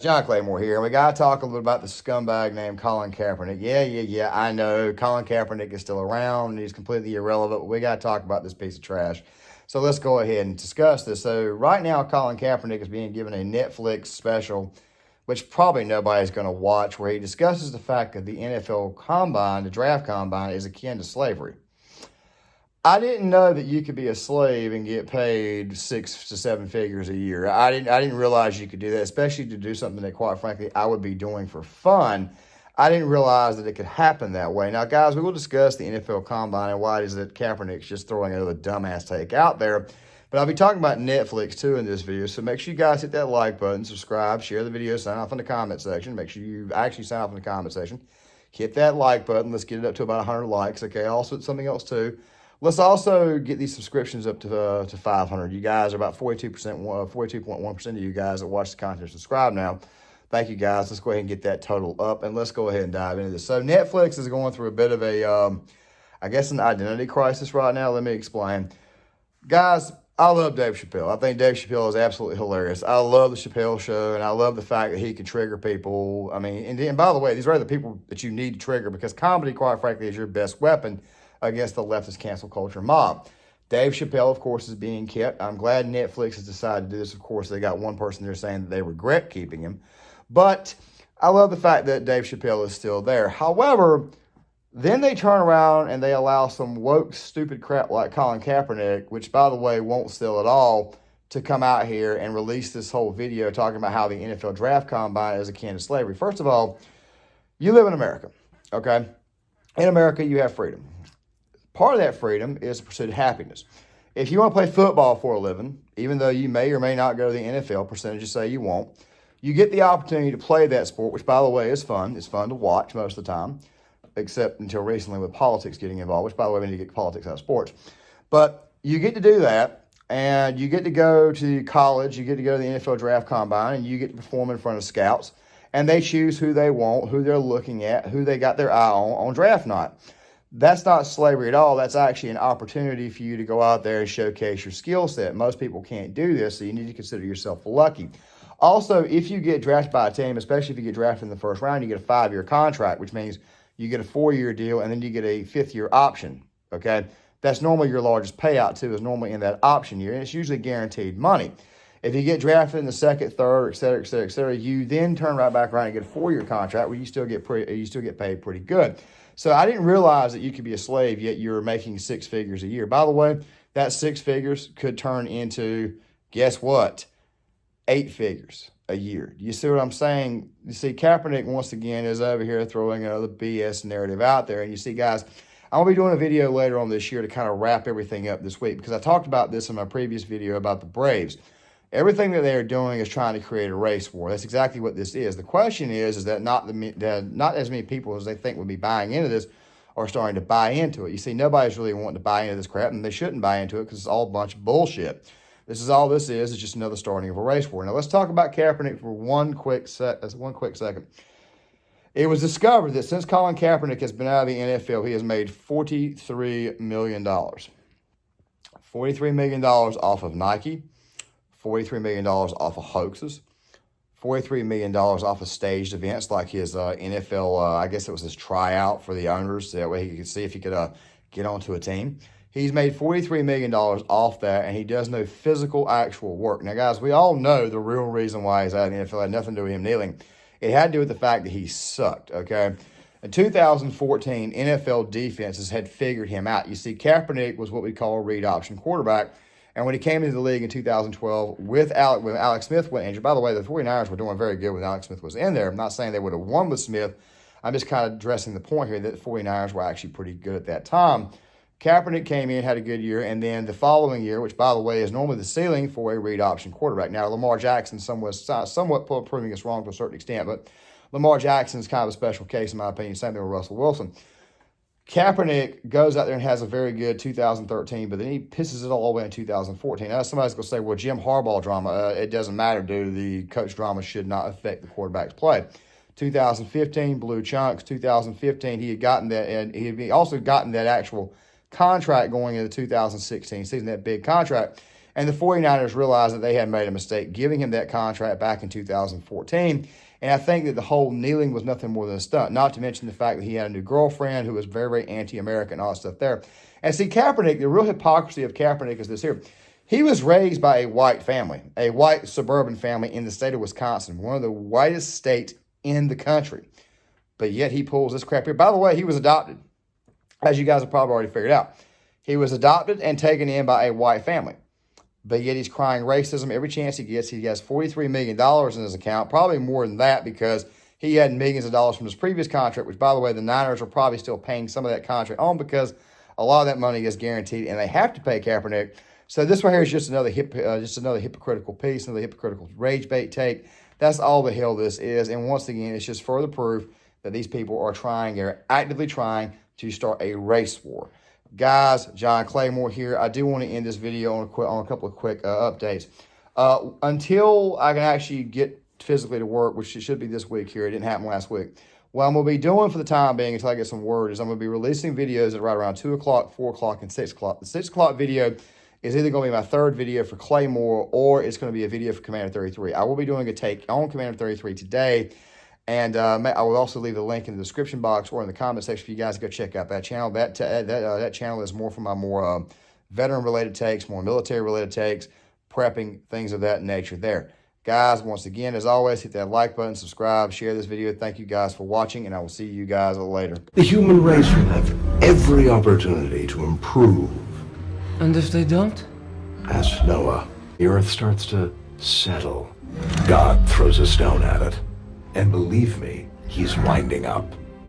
John Claymore here, and we got to talk a little about the scumbag named Colin Kaepernick. Yeah, I know Colin Kaepernick is still around, and he's completely irrelevant, but we got to talk about this piece of trash. So let's go ahead and discuss this. So right now, Colin Kaepernick is being given a Netflix special, which probably nobody's going to watch, where he discusses the fact that the NFL combine, the draft combine, is akin to slavery. I didn't know that you could be a slave and get paid 6 to 7 figures a year. I didn't realize you could do that, especially to do something that, quite frankly, I would be doing for fun. I didn't realize that it could happen that way. Now, guys, we will discuss the NFL Combine and why it is that Kaepernick's just throwing another dumbass take out there. But I'll be talking about Netflix, too, in this video. So make sure you guys hit that like button, subscribe, share the video, sign off in the comment section. Make sure you actually sign off in the comment section. Hit that like button. Let's get it up to about 100 likes, okay? Also, it's something else, too. Let's also get these subscriptions up to 500. You guys are about 42.1% of you guys that watch the content subscribe now. Thank you, guys. Let's go ahead and get that total up, and let's go ahead and dive into this. So Netflix is going through a bit of a, I guess, an identity crisis right now. Let me explain. Guys, I love Dave Chappelle. I think Dave Chappelle is absolutely hilarious. I love the Chappelle Show, and I love the fact that he can trigger people. I mean, and by the way, these are the people that you need to trigger, because comedy, quite frankly, is your best weapon against the leftist cancel culture mob. Dave Chappelle, of course, is being kept. I'm glad Netflix has decided to do this. Of course, they got one person there saying that they regret keeping him. But I love the fact that Dave Chappelle is still there. However, then they turn around and they allow some woke, stupid crap like Colin Kaepernick, which, by the way, won't sell at all, to come out here and release this whole video talking about how the NFL draft combine is akin to slavery. First of all, you live in America, okay? In America, you have freedom. Part of that freedom is the pursuit of happiness. If you want to play football for a living, even though you may or may not go to the NFL, percentages say you won't, you get the opportunity to play that sport, which, by the way, is fun. It's fun to watch most of the time, except until recently with politics getting involved, which, by the way, we need to get politics out of sports. But you get to do that, and you get to go to college, you get to go to the NFL draft combine, and you get to perform in front of scouts, and they choose who they want, who they're looking at, who they got their eye on draft night. That's not slavery at all. That's actually an opportunity for you to go out there and showcase your skill set. Most people can't do this, so you need to consider yourself lucky. Also, if you get drafted by a team, especially if you get drafted in the first round, you get a 5-year contract, which means you get a 4-year deal, and then you get a 5th-year option, okay? That's normally your largest payout, too, is normally in that option year, and it's usually guaranteed money. If you get drafted in the 2nd, 3rd, et cetera, you then turn right back around and get a 4-year contract where you still get paid pretty good. So I didn't realize that you could be a slave, yet you're making 6 figures a year. By the way, that 6 figures could turn into, guess what, 8 figures a year. You see what I'm saying? You see, Kaepernick, once again, is over here throwing another BS narrative out there. And you see, guys, I'm going to be doing a video later on this year to kind of wrap everything up this week, because I talked about this in my previous video about the Braves. Everything that they are doing is trying to create a race war. That's exactly what this is. The question is that not as many people as they think would be buying into this are starting to buy into it. You see, nobody's really wanting to buy into this crap, and they shouldn't buy into it because it's all a bunch of bullshit. This is all this is. It's just another starting of a race war. Now, let's talk about Kaepernick for one quick second. It was discovered that since Colin Kaepernick has been out of the NFL, he has made $43 million. $43 million off of Nike. $43 million off of hoaxes, $43 million off of staged events like his NFL, I guess it was his tryout for the owners, so that way he could see if he could get onto a team. He's made $43 million off that, and he does no physical, actual work. Now, guys, we all know the real reason why he's out of the NFL had nothing to do with him kneeling. It had to do with the fact that he sucked, okay? In 2014, NFL defenses had figured him out. You see, Kaepernick was what we call a read option quarterback. And when he came into the league in 2012 when Alex Smith went injured, by the way, the 49ers were doing very good when Alex Smith was in there. I'm not saying they would have won with Smith. I'm just kind of addressing the point here that the 49ers were actually pretty good at that time. Kaepernick came in, had a good year, and then the following year, which, by the way, is normally the ceiling for a read option quarterback. Now, Lamar Jackson somewhat proving us wrong to a certain extent, but Lamar Jackson is kind of a special case, in my opinion. Same thing with Russell Wilson. Kaepernick goes out there and has a very good 2013, but then he pisses it all away in 2014. Now, somebody's going to say, well, Jim Harbaugh drama, it doesn't matter, dude. The coach drama should not affect the quarterback's play. 2015, blue chunks. 2015, he had gotten that, and he had also gotten that actual contract going into the 2016 season, that big contract. And the 49ers realized that they had made a mistake giving him that contract back in 2014. And I think that the whole kneeling was nothing more than a stunt, not to mention the fact that he had a new girlfriend who was very, very anti-American and all that stuff there. And see, Kaepernick, the real hypocrisy of Kaepernick is this here. He was raised by a white family, a white suburban family in the state of Wisconsin, one of the whitest states in the country. But yet he pulls this crap here. By the way, he was adopted, as you guys have probably already figured out. He was adopted and taken in by a white family. But yet he's crying racism every chance he gets. He has $43 million in his account, probably more than that because he had millions of dollars from his previous contract, which, by the way, the Niners are probably still paying some of that contract on because a lot of that money is guaranteed and they have to pay Kaepernick. So this right here is just another hypocritical piece, another hypocritical rage bait take. That's all the hell this is. And once again, it's just further proof that these people are actively trying to start a race war. Guys, John Claymore here. I do want to end this video on a couple of quick updates. Until I can actually get physically to work, which it should be this week here. It didn't happen last week. What I'm going to be doing for the time being until I get some word is I'm going to be releasing videos at right around 2 o'clock, 4 o'clock, and 6 o'clock. The 6 o'clock video is either going to be my third video for Claymore or it's going to be a video for Commander 33. I will be doing a take on Commander 33 today. And I will also leave the link in the description box or in the comment section for you guys to go check out that channel. That channel is more for my more veteran-related takes, more military-related takes, prepping, things of that nature there. Guys, once again, as always, hit that like button, subscribe, share this video. Thank you guys for watching, and I will see you guys later. The human race will have every opportunity to improve. And if they don't? Ask Noah. The earth starts to settle. God throws a stone at it. And believe me, he's winding up.